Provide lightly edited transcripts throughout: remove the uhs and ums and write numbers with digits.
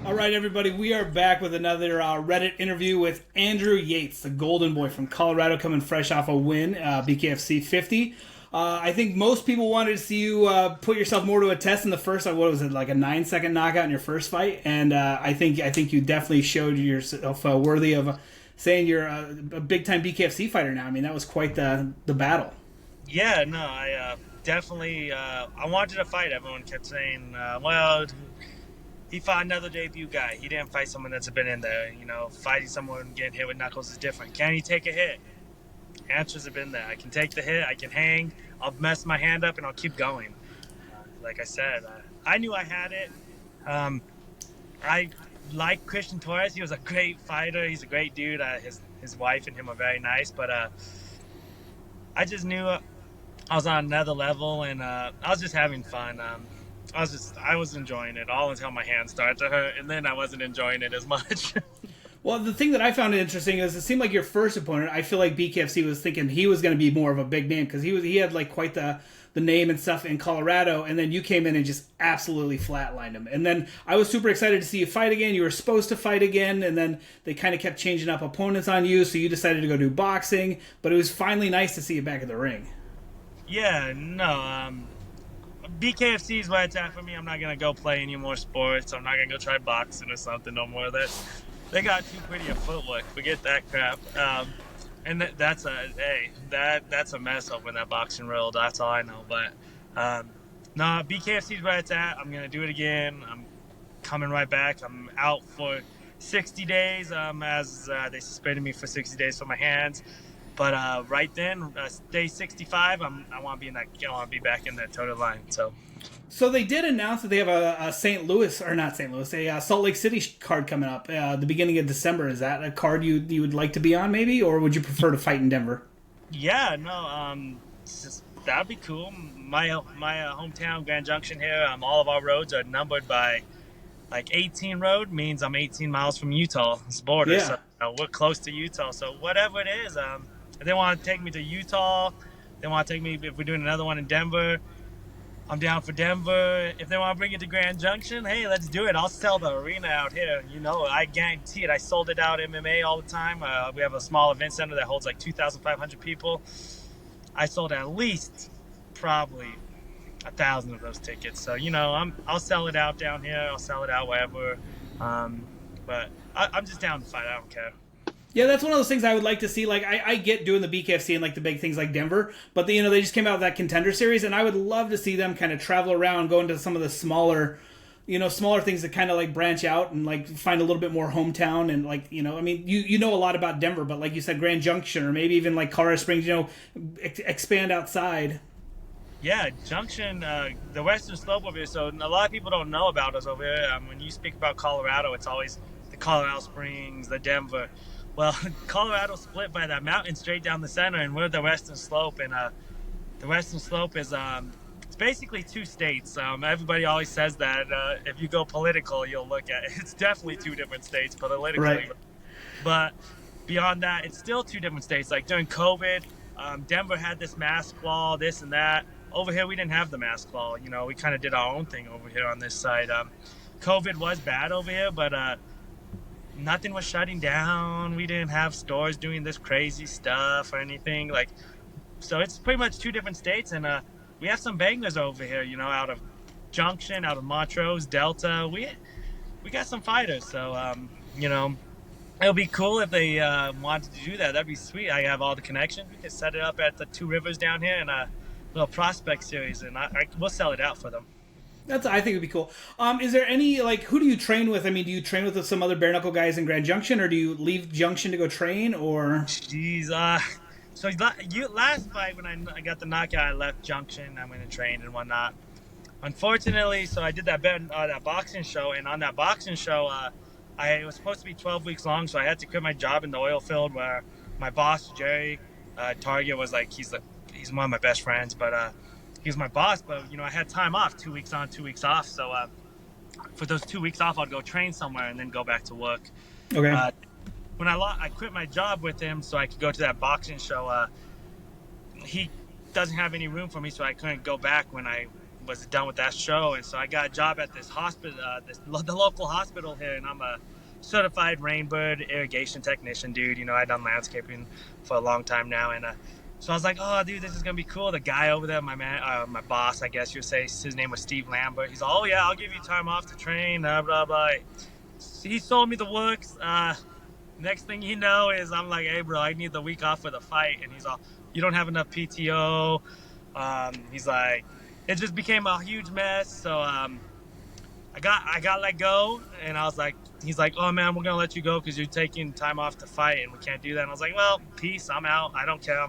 All right, everybody, we are back with another Reddit interview with Andrew Yates, the Goldenboy from Colorado, coming fresh off a win, BKFC 50. I think most people wanted to see you put yourself more to a test in the first. What was it, like a 9-second knockout in your first fight? And I think you definitely showed yourself worthy of saying you're a big time BKFC fighter now. I mean, that was quite the battle. Yeah, no, I definitely I wanted to fight. Everyone kept saying, well, he fought another debut guy. He didn't fight someone that's been in there. You know, fighting someone getting hit with knuckles is different. Can he take a hit? Answers have been there. I can take the hit. I can hang. I'll mess my hand up and I'll keep going. Like I said, I knew I had it. I like Christian Torres. He was a great fighter. He's a great dude. His wife and him are very nice. But I just knew I was on another level, and I was just having fun. I was enjoying it all until my hand started to hurt, and then I wasn't enjoying it as much. Well, the thing that I found interesting is it seemed like your first opponent, I feel like BKFC was thinking he was going to be more of a big name because he had like quite the name and stuff in Colorado, and then you came in and just absolutely flatlined him. And then I was super excited to see you fight again. You were supposed to fight again, and then they kind of kept changing up opponents on you, so you decided to go do boxing. But it was finally nice to see you back in the ring. Yeah, no, BKFC is where it's at for me. I'm not going to go play any more sports. I'm not going to go try boxing or something no more. They got too pretty a footwork. Forget that crap. And that's a mess over in that boxing world. That's all I know. But no, BKFC is where it's at. I'm gonna do it again. I'm coming right back. I'm out for 60 days. As they suspended me for 60 days for my hands. But right then, day 65, I want to be in that. I want to be back in that total line. So they did announce that they have a St. Louis, or not St. Louis, a Salt Lake City card coming up the beginning of December. Is that a card you would like to be on, maybe, or would you prefer to fight in Denver? Yeah, no, that'd be cool. My hometown, Grand Junction here, all of our roads are numbered by like 18 road, means I'm 18 miles from Utah's border. Yeah. So we're close to Utah. So whatever it is, if they want to take me to Utah, they want to take me, if we're doing another one in Denver, I'm down for Denver. If they want to bring it to Grand Junction, hey, let's do it. I'll sell the arena out here. You know, I guarantee it. I sold it out MMA all the time. We have a small event center that holds like 2,500 people. I sold at least probably 1,000 of those tickets. So, you know, I'll sell it out down here. I'll sell it out wherever. But I'm just down to fight. I don't care. Yeah, that's one of those things I would like to see. Like, I get doing the BKFC and like the big things like Denver, but they just came out with that Contender Series, and I would love to see them kind of travel around, go into some of the smaller things that kind of like branch out and like find a little bit more hometown and like, I mean, you know a lot about Denver, but like you said, Grand Junction or maybe even like Colorado Springs, expand outside. Yeah, Junction, the Western Slope over here. So a lot of people don't know about us over here. When you speak about Colorado, it's always the Colorado Springs, the Denver. Well, Colorado's split by that mountain straight down the center, and we're the Western Slope. And the Western Slope is it's basically two states. Everybody always says that if you go political, you'll look at it. It's definitely two different states politically. Right. But beyond that, it's still two different states. Like during COVID, Denver had this mask law, this and that. Over here, we didn't have the mask law. You know, we kind of did our own thing over here on this side. COVID was bad over here, but nothing was shutting down. We didn't have stores doing this crazy stuff or anything. So it's pretty much two different states, and we have some bangers over here. Out of Junction, out of Montrose, Delta. We got some fighters. So it'll be cool if they wanted to do that. That'd be sweet. I have all the connections. We could set it up at the Two Rivers down here and a little prospect series, and we'll sell it out for them. I think it'd be cool. Is there any, who do you train with? I mean, do you train with some other bare knuckle guys in Grand Junction, or do you leave Junction to go train, or? Jeez, so last fight when I got the knockout, I left Junction. I went and trained and whatnot. Unfortunately, so I did that boxing show, and on that boxing show, it was supposed to be 12 weeks long, so I had to quit my job in the oil field where my boss, Jerry Target, was like, he's one of my best friends, but he was my boss, but I had time off, 2 weeks on, 2 weeks off. So for those 2 weeks off, I'd go train somewhere and then go back to work. Okay. When I quit my job with him so I could go to that boxing show, he doesn't have any room for me, so I couldn't go back when was done with that show, and so I got a job at this hospital, the local hospital here, and I'm a certified rainbird irrigation technician, dude. You know, I've done landscaping for a long time now, and so I was like, oh, dude, this is gonna be cool. The guy over there, my boss, I guess you would say, his name was Steve Lambert. He's like, oh yeah, I'll give you time off to train, blah blah blah. He sold me the works. Next thing you know is I'm like, hey bro, I need the week off for the fight, and he's all, you don't have enough PTO. He's like, it just became a huge mess. So I got let go, and I was like, he's like, oh man, we're gonna let you go because you're taking time off to fight, and we can't do that. And I was like, well, peace, I'm out. I don't care.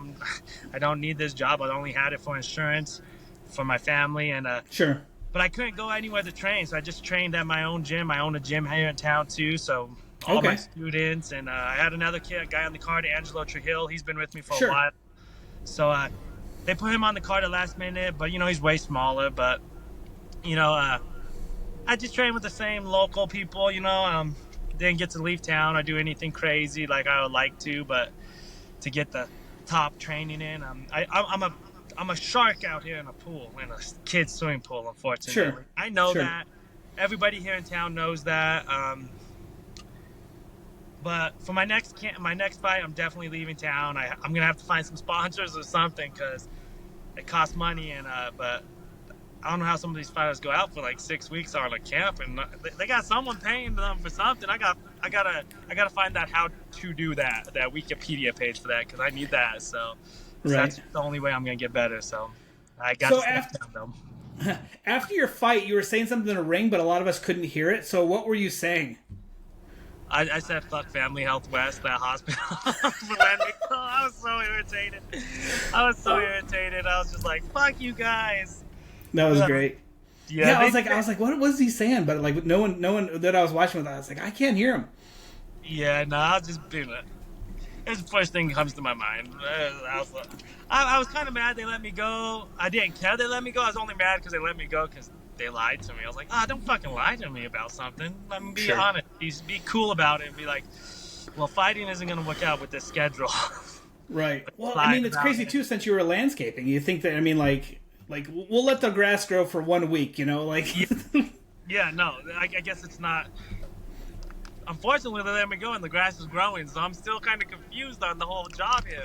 I don't need this job. I only had it for insurance for my family, and sure. But I couldn't go anywhere to train, so I just trained at my own gym. I own a gym here in town too, so all my students, and I had another guy on the card, Angelo Trujillo. He's been with me for a while. So they put him on the card at last minute, but, you know, he's way smaller. But, you know, I just train with the same local people, you know. Didn't get to leave town or do anything crazy like I would like to, but to get the top training in, I'm a shark out here in a pool, in a kid's swimming pool, unfortunately. Sure. I know that. Everybody here in town knows that. But for my next fight, I'm definitely leaving town. I'm gonna have to find some sponsors or something because it costs money. And but I don't know how some of these fighters go out for like 6 weeks on a camp, and they got someone paying them for something. I gotta find out how to do that Wikipedia page for that because I need that. So that's the only way I'm gonna get better. So I got to step down though. After your fight, you were saying something in a ring, but a lot of us couldn't hear it. So what were you saying? I said, fuck Family Health West, that hospital. I was so irritated. I was just like, fuck you guys. That was great. Yeah, I was like, what was he saying? But like, no one that I was watching with, I was like, I can't hear him. Yeah, no, I was just doing it. It's the first thing that comes to my mind. I was kind of mad they let me go. I didn't care they let me go. I was only mad because they let me go because they lied to me. I was like, don't fucking lie to me about something. Let me be honest. Be cool about it and be like, well, fighting isn't going to work out with this schedule. Right. Well, I mean, it's crazy too since you were landscaping. You think that, I mean, like we'll let the grass grow for 1 week, you know? Like. Yeah, no, I guess it's not. Unfortunately, they let me go and the grass is growing, so I'm still kind of confused on the whole job here.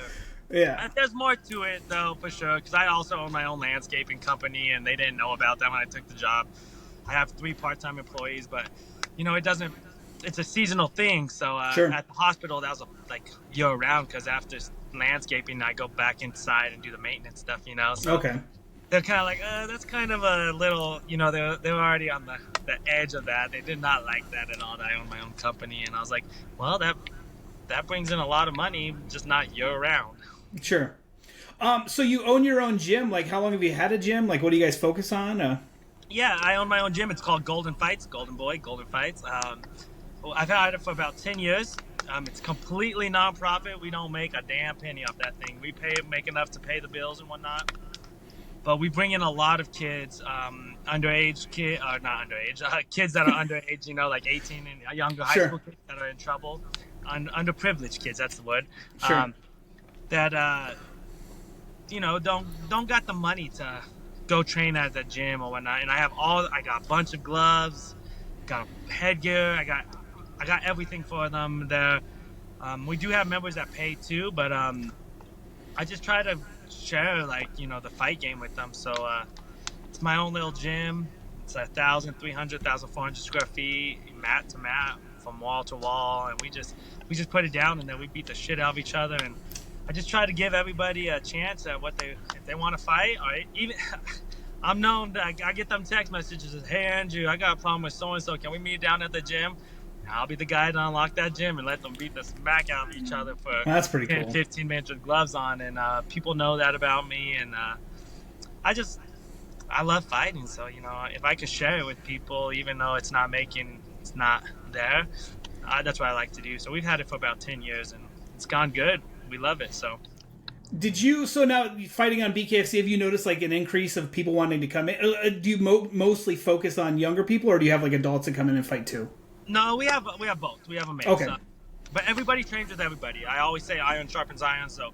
Yeah. There's more to it, though, for sure, because I also own my own landscaping company, and they didn't know about that when I took the job. I have 3 part-time employees, but, you know, it's a seasonal thing, so at the hospital, that was, year-round, because after landscaping, I go back inside and do the maintenance stuff, you know, so they're kind of like, that's kind of a little, you know, they were already on the edge of that. They did not like that at all, that I own my own company, and I was like, well, that brings in a lot of money, just not year-round. Sure. So you own your own gym. Like, how long have you had a gym? Like, what do you guys focus on? Yeah, I own my own gym. It's called Golden Fights, Goldenboy, Golden Fights. I've had it for about 10 years. It's completely non-profit. We don't make a damn penny off that thing. We make enough to pay the bills and whatnot. But we bring in a lot of kids, kids that are underage, you know, like 18 and younger, high school kids that are in trouble. Underprivileged kids, that's the word. Sure. That you know, don't got the money to go train at the gym or whatnot. And I got a bunch of gloves, got headgear, I got everything for them there. We do have members that pay too, but I just try to share, like, you know, the fight game with them. So it's my own little gym. It's 1,300, 1,400 square feet, mat to mat, from wall to wall, and we just put it down, and then we beat the shit out of each other. And I just try to give everybody a chance at if they want to fight, or even I'm known that I get them text messages that, hey Andrew, I got a problem with so and so, can we meet down at the gym? I'll be the guy to unlock that gym and let them beat the smack out of each other for that's pretty 10, cool. 15 minutes with gloves on, and people know that about me, and I love fighting, so, you know, if I could share it with people, even though it's not there, that's what I like to do. So we've had it for about 10 years, and it's gone good. We love it, so. So now fighting on BKFC, have you noticed like an increase of people wanting to come in? Do you mostly focus on younger people, or do you have like adults that come in and fight too? No, we have both. We have a mix. Okay. But everybody trains with everybody. I always say iron sharpens iron, so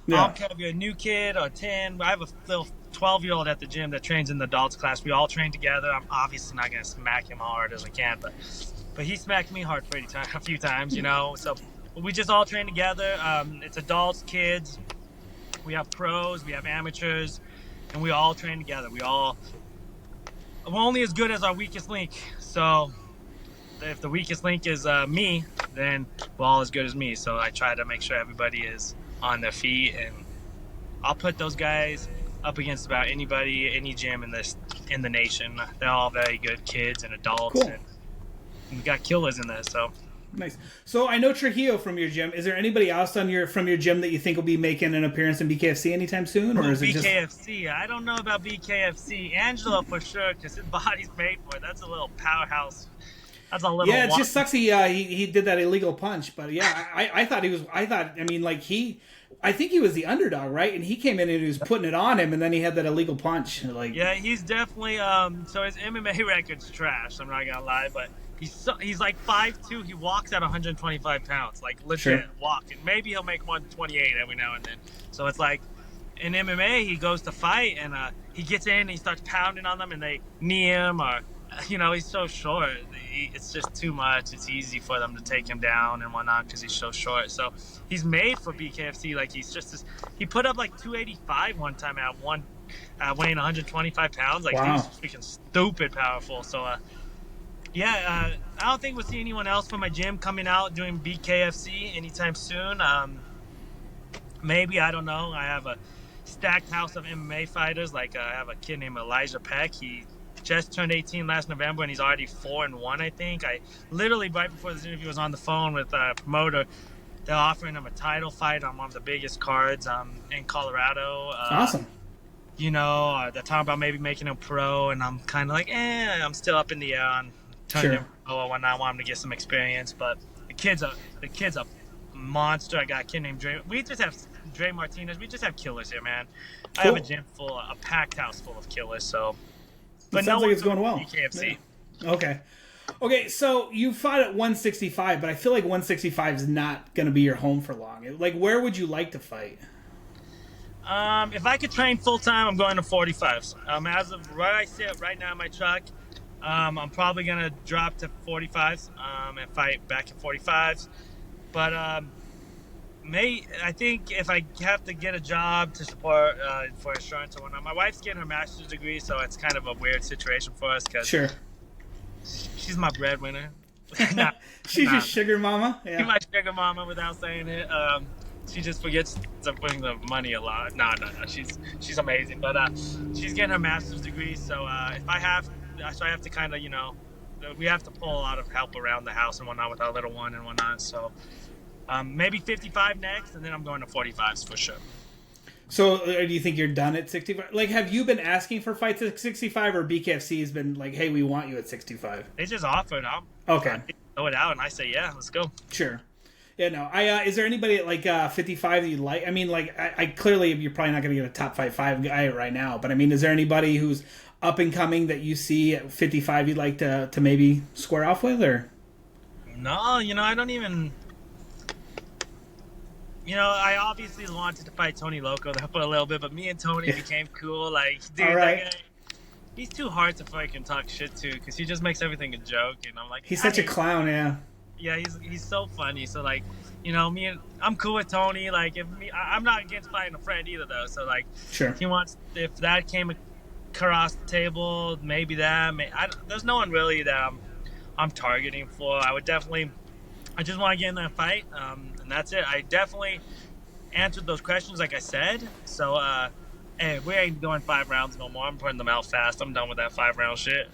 I Yeah. don't care if you're a new kid or 10. I have a little 12-year-old at the gym that trains in the adults class. We all train together. I'm obviously not gonna smack him hard as I can, but he smacked me hard a few times, you know. So we just all train together. It's adults, kids. We have pros, we have amateurs, and we all train together. We're only as good as our weakest link. So if the weakest link is me, then we're all as good as me. So I try to make sure everybody is on their feet, and I'll put those guys up against about anybody, any gym in the nation. They're all very good kids and adults, Cool. and we got killers in there. So Nice. So I know Trujillo from your gym. Is there anybody else from your gym that you think will be making an appearance in BKFC anytime soon, or is it just BKFC? I don't know about BKFC. Angelo for sure, because his body's made for it. That's a little powerhouse. That's a little. Yeah, it just sucks. He did that illegal punch, but yeah, I thought he was. I mean, like I think he was the underdog, right? And he came in and he was putting it on him, and then he had that illegal punch. Like, yeah, he's definitely. So his MMA record's trash. I'm not gonna lie, but he's like 5'2". He walks at 125 pounds, like legit Sure. walking. Maybe he'll make 128 every now and then. So it's like in MMA, he goes to fight and he gets in, and he starts pounding on them, and they knee him, or he's so short. It's just too much. It's easy for them to take him down and whatnot because he's so short. So he's made for BKFC. Like he put up like 285 one time at weighing 125 pounds. Like wow. he's freaking stupid powerful. So I don't think we'll see anyone else from my gym coming out doing BKFC anytime soon. Maybe, I don't know. I have a stacked house of MMA fighters. Like I have a kid named Elijah Peck. He just turned 18 last November, and he's already 4-1, I think. I literally, right before this interview, was on the phone with a promoter. They're offering him a title fight on one of the biggest cards in Colorado. Awesome. They're talking about maybe making him pro, and I'm kind of like, I'm still up in the air on turning him pro or whatnot. I want him to get some experience, but the kid's a monster. I got a kid named Dre. We just have Dre Martinez. We just have killers here, man. Cool. I have a packed house full of killers, so. But it sounds like it's going well. BKFC. Yeah. Okay, so you fought at 165, but I feel like 165 is not going to be your home for long. Like, where would you like to fight? If I could train full time, I'm going to 45s. As of where I sit right now in my truck, I'm probably going to drop to 45s and fight back at 45s. But I think if I have to get a job to support for insurance or whatnot, my wife's getting her master's degree, so it's kind of a weird situation for us because she's my breadwinner. She's your sugar mama. Yeah. She's my sugar mama without saying it. She just forgets to bring the money a lot. No. She's amazing, but she's getting her master's degree, so if I have to kind of we have to pull a lot of help around the house and whatnot with our little one and whatnot. So. Maybe 55 next, and then I'm going to 45s for sure. So, do you think you're done at 65? Like, have you been asking for fights at 65, or BKFC has been like, hey, we want you at 65? They just offered. Okay. Throw it out, and I say, yeah, let's go. Sure. Yeah, no. Is there anybody at like 55 that you like? I mean, like, I clearly you're probably not going to get a top 5 guy right now, but I mean, is there anybody who's up and coming that you see at 55 you'd like to maybe square off with, or? No, I don't even. I obviously wanted to fight Tony Loco for a little bit, but me and Tony became cool. Like, dude, that guy, he's too hard to freaking talk shit to because he just makes everything a joke, and I'm like, he's such a clown, yeah. Yeah, he's so funny. So like, I'm cool with Tony. Like, I'm not against fighting a friend either, though. So like, sure, if that came across the table, maybe that. There's no one really that I'm targeting for. I just want to get in that fight, and that's it. I definitely answered those questions like I said. So, hey, we ain't doing 5 rounds no more. I'm putting them out fast. I'm done with that 5-round shit.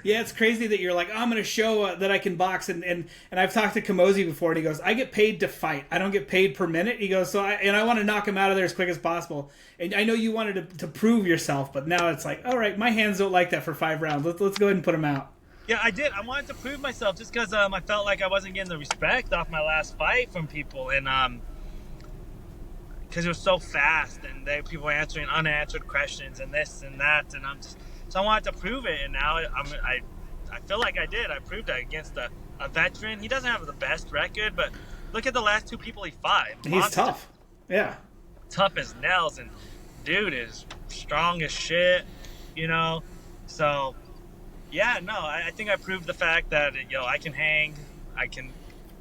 Yeah, it's crazy that you're like, I'm going to show that I can box. And I've talked to Kamosi before, and he goes, I get paid to fight. I don't get paid per minute. He goes, I want to knock him out of there as quick as possible. And I know you wanted to prove yourself, but now it's like, all right, my hands don't like that for 5 rounds. Let's go ahead and put him out. Yeah, I did. I wanted to prove myself just because I felt like I wasn't getting the respect off my last fight from people, and because it was so fast, and people were answering unanswered questions and this and that, and so I wanted to prove it, and now I feel like I did. I proved it against a veteran. He doesn't have the best record, but look at the last 2 people he fought. He's tough. Yeah. tough as nails, and dude is strong as shit, you know. So yeah, no, I think I proved the fact that I can hang, I can,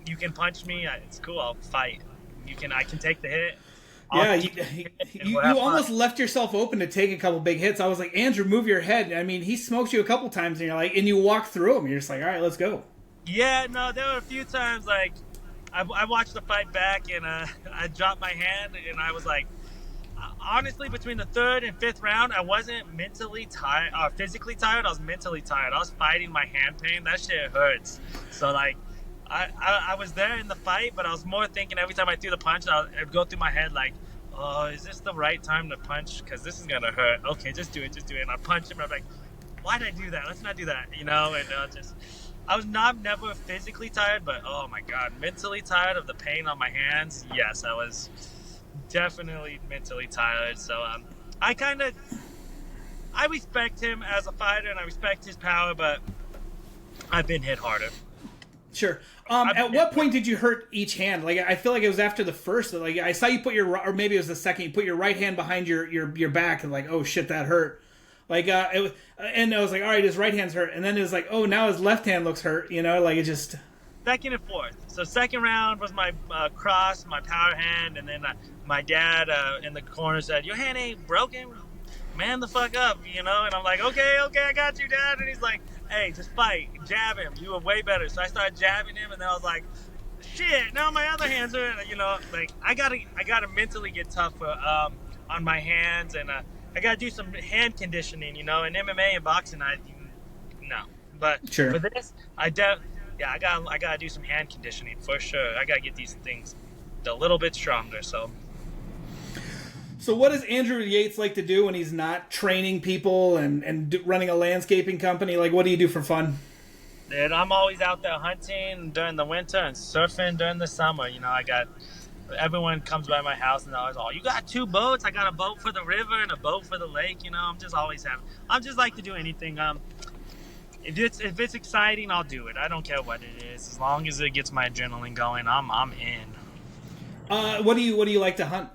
you can punch me, it's cool. I'll fight. I can take the hit. I'll Yeah, keep it, and you we'll you have fun. almost left yourself open to take a couple big hits. I was like, Andrew, move your head. I mean, he smoked you a couple times, and you're like, and you walk through him. You're just like, all right, let's go. Yeah, no, there were a few times like I watched the fight back, and I dropped my hand, and I was like, honestly, between the third and fifth round, I wasn't mentally tired, physically tired. I was mentally tired. I was fighting my hand pain. That shit hurts. So like, I was there in the fight, but I was more thinking every time I threw the punch, it'd go through my head like, oh, is this the right time to punch? Because this is gonna hurt. Okay, just do it, just do it. And I punch him. And I'm like, why did I do that? Let's not do that. And I was never physically tired, but oh my god, mentally tired of the pain on my hands. Yes, I was definitely mentally tired. So I respect him as a fighter, and I respect his power, but I've been hit harder. Sure. At what point did you hurt each hand? Like, I feel like it was after the first. Like, I saw you put or maybe it was the second. You put your right hand behind your back, and like, oh shit, that hurt. Like, it was, and I was like, all right, his right hand's hurt, and then it was like, oh, now his left hand looks hurt. Like it just. Second and fourth. So second round was my cross, my power hand, and then my dad in the corner said, "Your hand ain't broken, man, the fuck up," And I'm like, okay, I got you, Dad. And he's like, hey, just fight, jab him. You were way better. So I started jabbing him, and then I was like, shit, now my other hands are, like I gotta mentally get tougher on my hands, and I gotta do some hand conditioning, In MMA and boxing, no, but sure. For this, I gotta do some hand conditioning for sure. I gotta get these things a little bit stronger. So what does Andrew Yates like to do when he's not training people and running a landscaping company? Like, what do you do for fun? Dude, I'm always out there hunting during the winter and surfing during the summer. Everyone comes by my house and they're always, "Oh, you got two boats? I got a boat for the river and a boat for the lake." I'm just like to do anything. If it's exciting, I'll do it. I don't care what it is, as long as it gets my adrenaline going. I'm in. What do you like to hunt?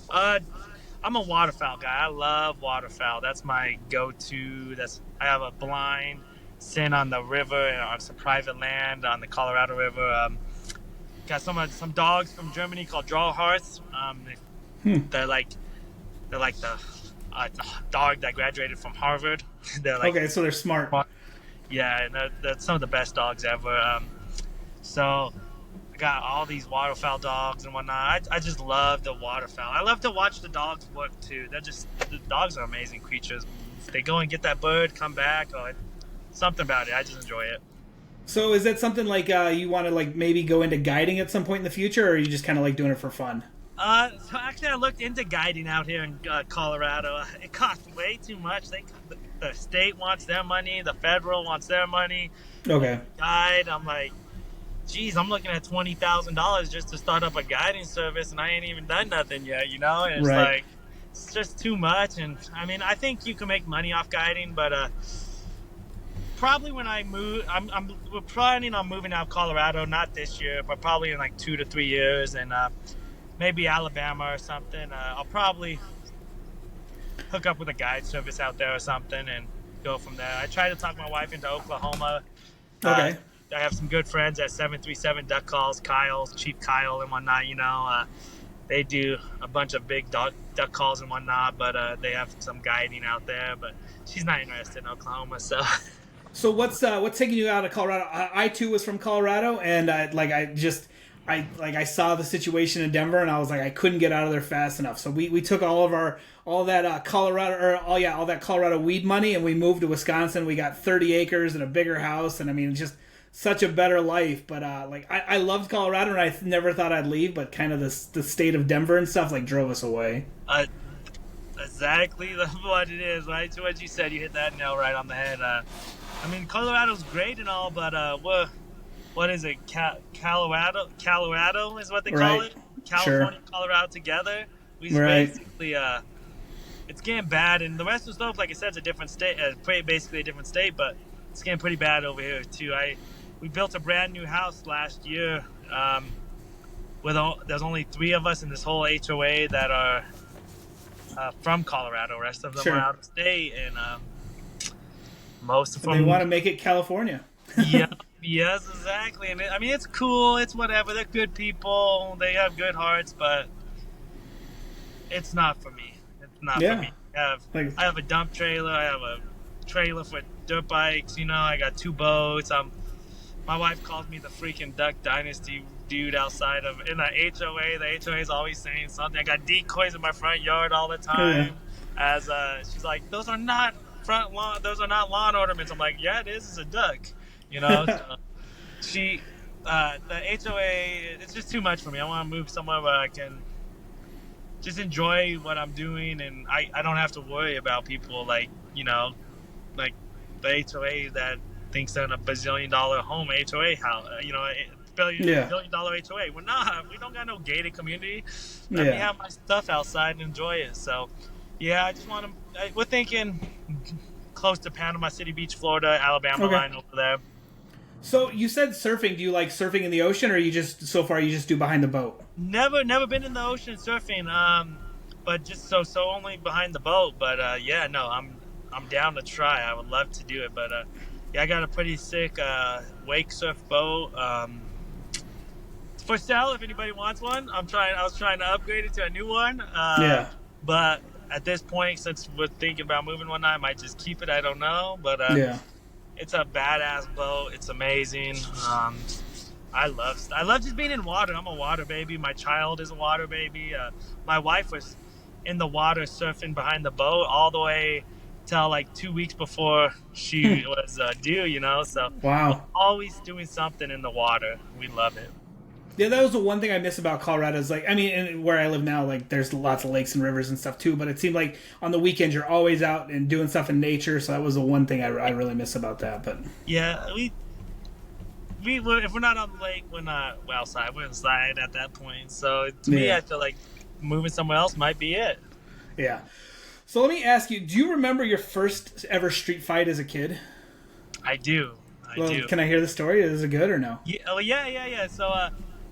I'm a waterfowl guy. I love waterfowl. That's my go-to. I have a blind sit on the river and on some private land on the Colorado River. Got some dogs from Germany called Drawharts. They're like the dog that graduated from Harvard. They're like, okay, so they're smart. Yeah, and they're some of the best dogs ever. So I got all these waterfowl dogs and whatnot. I just love the waterfowl. I love to watch the dogs work too. The dogs are amazing creatures. If they go and get that bird, come back, or something about it. I just enjoy it. So is that something like you want to like maybe go into guiding at some point in the future, or are you just kind of like doing it for fun? So actually, I looked into guiding out here in Colorado. It costs way too much. The state wants their money. The federal wants their money. Okay. Guide. I'm like, geez, I'm looking at $20,000 just to start up a guiding service, and I ain't even done nothing yet. And it's right. like, it's just too much. And I mean, I think you can make money off guiding, but probably when I move, we're planning on moving out of Colorado, not this year, but probably in like 2 to 3 years, and maybe Alabama or something. I'll probably hook up with a guide service out there or something and go from there. I tried to talk my wife into Oklahoma. Okay. I have some good friends at 737 Duck Calls, Chief Kyle and whatnot. They do a bunch of big duck calls and whatnot, but they have some guiding out there. But she's not interested in Oklahoma, so. So what's taking you out of Colorado? I too was from Colorado, and I saw the situation in Denver, and I was like, I couldn't get out of there fast enough. So we took all that Colorado weed money, and we moved to Wisconsin. We got 30 acres and a bigger house, and I mean, just such a better life. But I loved Colorado, and I never thought I'd leave. But kind of the state of Denver and stuff like drove us away. Exactly what it is, right? So what you said, you hit that nail right on the head. I mean, Colorado's great and all, but what is it? Colorado is what they call it. California, sure. Colorado together. We basically, it's getting bad, and the rest of the stuff, like I said, it's a different state. Basically a different state, but it's getting pretty bad over here too. We built a brand new house last year, there's only 3 of us in this whole HOA that are from Colorado. The rest of them Sure. are out of state, and most of them. They want to make it California. Yeah, yes, exactly. And I mean, it's cool. It's whatever. They're good people. They have good hearts, but it's not for me. It's not for me. I have a dump trailer. I have a trailer for dirt bikes. I got 2 boats. My wife calls me the freaking Duck Dynasty dude outside of in the HOA. The HOA is always saying something. I got decoys in my front yard all the time. As she's like, those are not lawn ornaments. I'm like, yeah, it is. It's a duck. So the HOA, it's just too much for me. I want to move somewhere where I can just enjoy what I'm doing, and I don't have to worry about people like the HOA that thinks they're in a bazillion-dollar home HOA house, billion-dollar HOA. We're not. We don't got no gated community. Let me have my stuff outside and enjoy it. So, yeah, I just want to. We're thinking close to Panama City Beach, Florida, Alabama line over there. So you said surfing. Do you like surfing in the ocean, or you just do behind the boat? Never been in the ocean surfing. But just so only behind the boat. But I'm down to try. I would love to do it. But I got a pretty sick wake surf boat. It's for sale if anybody wants one. I was trying to upgrade it to a new one. But at this point, since we're thinking about moving one night, I might just keep it. I don't know. But it's a badass boat. It's amazing. I love just being in water. I'm a water baby. My child is a water baby. My wife was in the water surfing behind the boat all the way till like 2 weeks before she was due, So wow, we're always doing something in the water. We love it. Yeah, that was the one thing I miss about Colorado. Is where I live now, there's lots of lakes and rivers and stuff too. But it seemed like on the weekends you're always out and doing stuff in nature. So that was the one thing I really miss about that. But yeah, we if we're not on the lake, we're not outside. We're inside at that point. So to me, I feel like moving somewhere else might be it. Yeah. So let me ask you: do you remember your first ever street fight as a kid? I do. I do. Can I hear the story? Is it good or no? Yeah. So.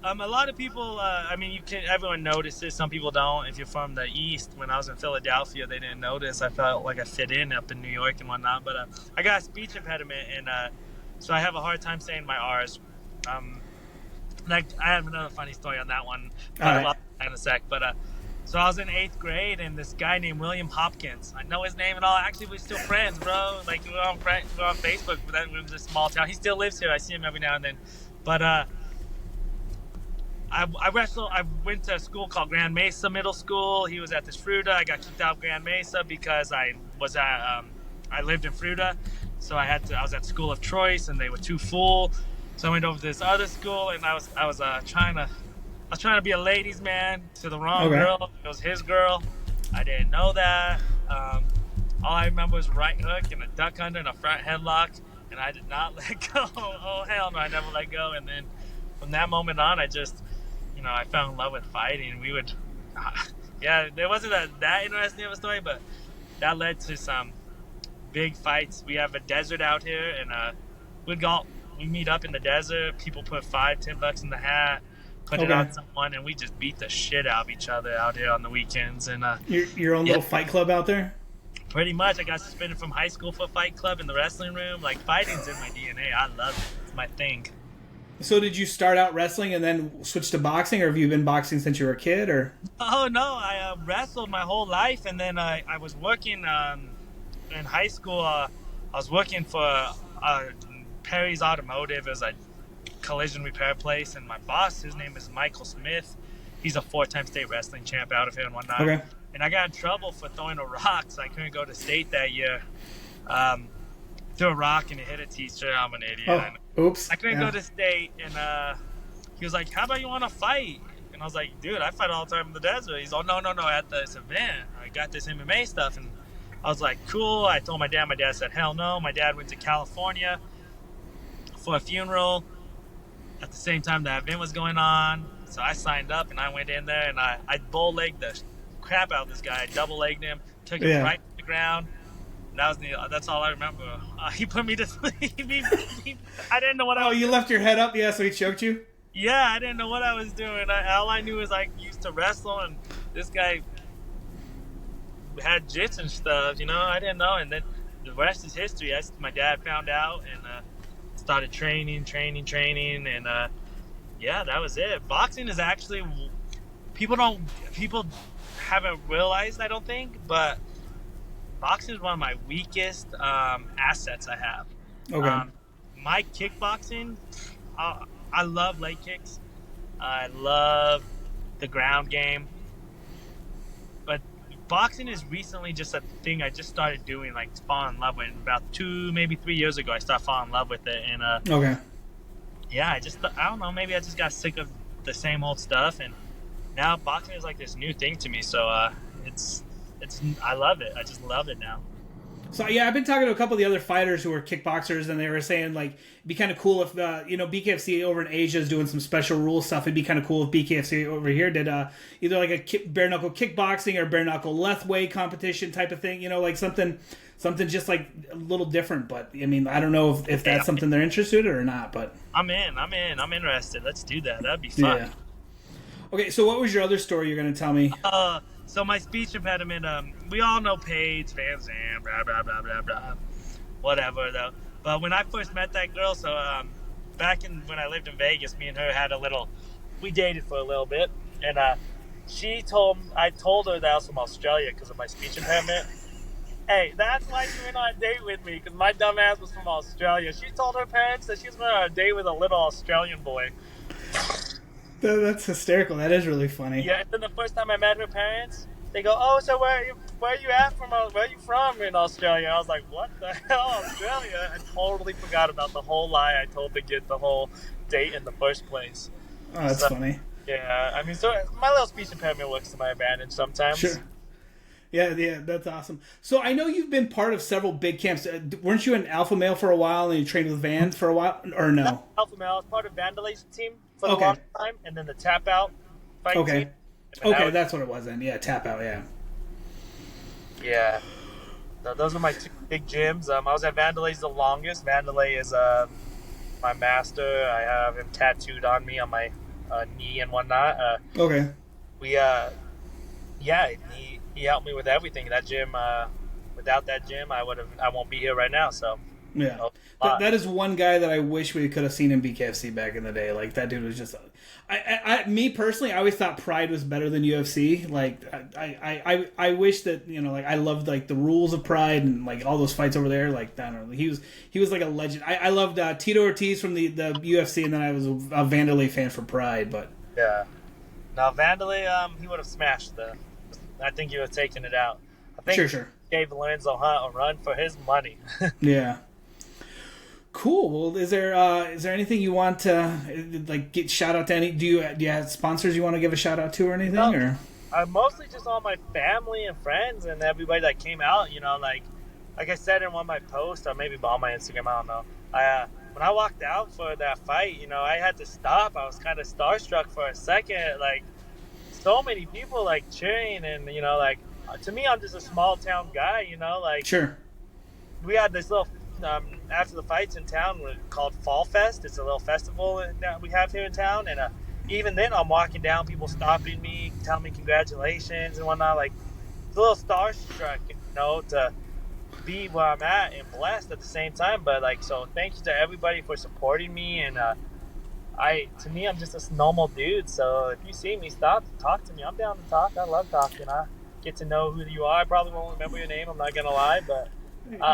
A lot of people, everyone notices. Some people don't. If you're from the East, when I was in Philadelphia, they didn't notice. I felt like I fit in up in New York and whatnot. But I got a speech impediment, and so I have a hard time saying my R's. I have another funny story on that one. In a sec. But so I was in 8th grade, and this guy named William Hopkins. I know his name and all. Actually, we're still friends, bro. We're on Facebook. But we're in this small town. He still lives here. I see him every now and then. But I wrestled. I went to a school called Grand Mesa Middle School. He was at this Fruita. I got kicked out of Grand Mesa because I lived in Fruita, so I was at School of Choice, and they were too full. So I went over to this other school, and I was trying to be a ladies' man to the wrong girl. It was his girl. I didn't know that. All I remember was right hook and a duck under and a front headlock, and I did not let go. Oh hell no, I never let go. And then from that moment on, I just I fell in love with fighting. We would, there wasn't that interesting of a story, but that led to some big fights. We have a desert out here, and we meet up in the desert. People put $5-10 in the hat, put it on someone, and we just beat the shit out of each other out here on the weekends. And your own little fight club out there. Pretty much. I got suspended from high school for fight club in the wrestling room. Fighting's in my DNA. I love it. It's my thing. So did you start out wrestling and then switch to boxing, or have you been boxing since you were a kid? Or oh no, I wrestled my whole life, and then I was working in high school. I was working for Perry's Automotive. It was a collision repair place, and my boss, his name is Michael Smith. He's a 4-time state wrestling champ out of here and whatnot. Okay. And I got in trouble for throwing a rock, so I couldn't go to state that year. Threw a rock and it hit a teacher. I'm an idiot. Oh, oops. I couldn't go to state, and he was like, how about you want to fight? And I was like, dude, I fight all the time in the desert. He's like, no, at this event. I got this MMA stuff. And I was like, cool. I told my dad. My dad said, hell no. My dad went to California for a funeral at the same time that event was going on. So I signed up, and I went in there, and I bull-legged the crap out of this guy. I double-legged him, took him right to the ground. That's all I remember. He put me to sleep. I didn't know what I was. Oh, you left your head up? Yeah, so he choked you? Yeah, I didn't know what I was doing. All I knew was I used to wrestle, and this guy had jits and stuff. I didn't know. And then the rest is history. My dad found out and started training, and yeah, that was it. Boxing is actually people haven't realized, I don't think, but boxing is one of my weakest assets I have. Okay. My kickboxing, I love leg kicks. I love the ground game. But boxing is recently just a thing I just started doing, like falling in love with. About 2, maybe 3 years ago, I started falling in love with it. And Okay. yeah, I don't know, maybe I just got sick of the same old stuff. And now boxing is like this new thing to me. So I love it. I just love it now. So yeah, I've been talking to a couple of the other fighters who are kickboxers, and they were saying like it'd be kind of cool if BKFC over in Asia is doing some special rule stuff. It'd be kind of cool if BKFC over here did either like a bare knuckle kickboxing or bare knuckle lethwei competition type of thing. Like something just like a little different. But I mean, I don't know if that's something they're interested in or not. But I'm interested. Let's do that. That'd be fun. Yeah. Okay, so what was your other story you're going to tell me? So my speech impediment, we all know Paige VanZant, blah, blah, blah, blah, blah, whatever, though. But when I first met that girl, so back when I lived in Vegas, me and her had we dated for a little bit, and I told her that I was from Australia because of my speech impairment. Hey, that's why she went on a date with me, because my dumb ass was from Australia. She told her parents that she was going on a date with a little Australian boy. That's hysterical. That is really funny. Yeah, and then the first time I met her parents, they go, "Oh, so where are you from in Australia?" I was like, "What the hell, Australia?" I totally forgot about the whole lie I told to get the whole date in the first place. Oh, that's funny. Yeah, I mean, so my little speech impairment works to my advantage sometimes. Sure. Yeah, that's awesome. So I know you've been part of several big camps. Weren't you an Alpha Male for a while, and you trained with Van for a while, or no? Not Alpha Male. I was part of Vandelay's team for a long time, and then the Tap Out fight team. Okay, that's what it was then. Yeah, Tap Out, yeah. Yeah. Those are my 2 big gyms. I was at Vandelay's the longest. Vandelay is my master. I have him tattooed on me on my knee and whatnot. Okay. He helped me with everything. That gym, without that gym, I won't be here right now. So yeah, that is one guy that I wish we could have seen in BKFC back in the day. Like that dude was just. Me personally, I always thought Pride was better than UFC. Like I wish that I loved like the rules of Pride and like all those fights over there. Like I don't know, he was like a legend. I loved Tito Ortiz from the UFC, and then I was a Vanderlei fan for Pride. But yeah, now Vanderlei, he would have smashed I think he would have taken it out. I think sure. Gave Lorenzo Hunt a run for his money. Yeah. Cool. Well, is there anything you want to like get shout out to any? Do you have sponsors you want to give a shout out to or anything? Or mostly just all my family and friends and everybody that came out. Like I said in one of my posts or maybe on my Instagram, I don't know. When I walked out for that fight, I had to stop. I was kind of starstruck for a second. Like so many people like cheering and like to me, I'm just a small town guy. Like sure. We had this little. After the fights in town called Fall Fest. It's a little festival that we have here in town, and even then I'm walking down, people stopping me, telling me congratulations and whatnot. Like it's a little starstruck, to be where I'm at and blessed at the same time. But like, so thank you to everybody for supporting me, and to me I'm just a normal dude. So if you see me, stop, talk to me. I'm down to talk. I love talking. I get to know who you are. I probably won't remember your name. I'm not gonna lie, but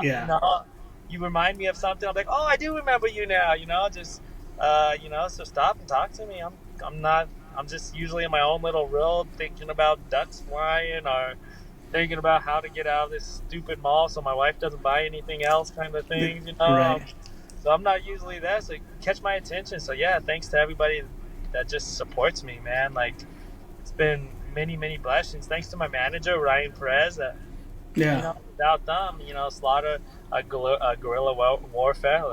yeah. You remind me of something. I'm like, oh, I do remember you now. So stop and talk to me. I'm just usually in my own little world, thinking about ducks flying or thinking about how to get out of this stupid mall so my wife doesn't buy anything else, kind of things. Right. So I'm not usually there. So catch my attention. So yeah, thanks to everybody that just supports me, man. Like it's been many, many blessings. Thanks to my manager Ryan Perez. Without them, Slaughter, guerrilla warfare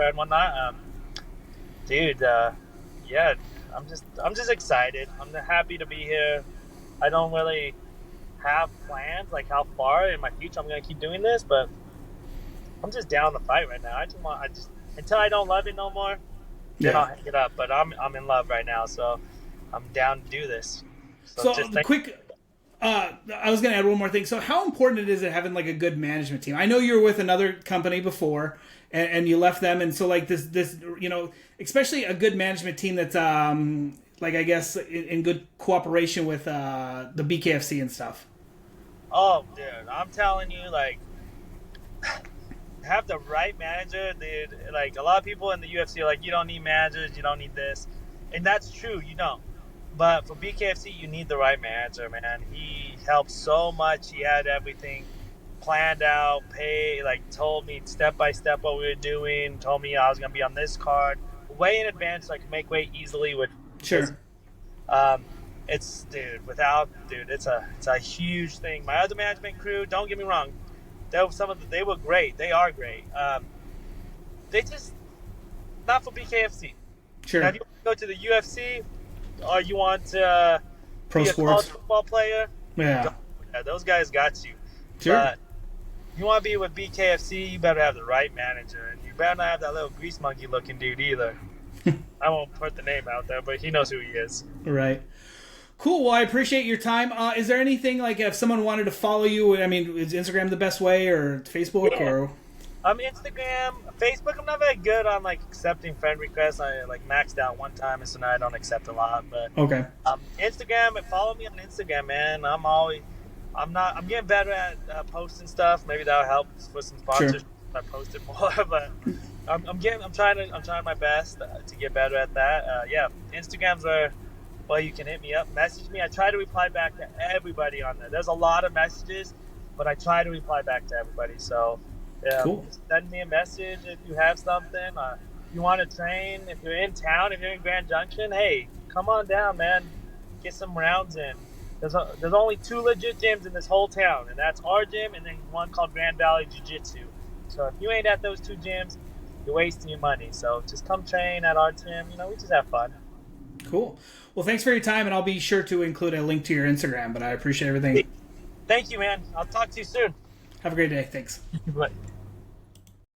and whatnot. Dude, yeah, I'm just excited. I'm happy to be here. I don't really have plans like how far in my future I'm gonna keep doing this, but I'm just down to fight right now. I just until I don't love it no more, then I'll hang it up. But I'm in love right now, so I'm down to do this. So quick. I was going to add one more thing. So how important is it having like a good management team? I know you were with another company before, and you left them, and so like this especially a good management team that's like I guess in good cooperation with the BKFC and stuff. Oh, dude, I'm telling you, like, have the right manager, dude. Like, a lot of people in the UFC are like, you don't need managers, you don't need this. And that's true, you don't. But for BKFC, you need the right manager, man. He helped so much. He had everything planned out, told me step by step what we were doing, told me I was going to be on this card way in advance so I could make weight easily with Sure. It's a huge thing. My other management crew, don't get me wrong, they were great. They are great. They just not for BKFC. Sure. Now, if you want to go to the UFC or you want to Pro be a sports college football player, yeah, those guys got you. sure. But if you want to be with BKFC, you better have the right manager, and you better not have that little grease monkey looking dude either. I won't put the name out there, but he knows who he is. Right. Cool. Well, I appreciate your time. Is there anything like if someone wanted to follow you? I mean, is Instagram the best way, or Facebook, or? Instagram, Facebook. I'm not very good on like accepting friend requests. I like maxed out one time, and so now I don't accept a lot. But Okay. Instagram, follow me on Instagram, man. I'm getting better at posting stuff. Maybe that'll help with some sponsorships. Sure. If I post it more, but I'm trying my best to get better at that. Instagram's where you can hit me up, message me. I try to reply back to everybody on there. There's a lot of messages, but I try to reply back to everybody. So Cool. send me a message if you have something. If you want to train, if you're in town, if you're in Grand Junction, hey, come on down, man. Get some rounds in. There's only 2 legit gyms in this whole town, and that's our gym and then one called Grand Valley Jiu-Jitsu. So if you ain't at those 2 gyms, you're wasting your money. So just come train at our gym. We just have fun. Cool. Well, thanks for your time, and I'll be sure to include a link to your Instagram, but I appreciate everything. Thank you, man. I'll talk to you soon. Have a great day. Thanks. Bye.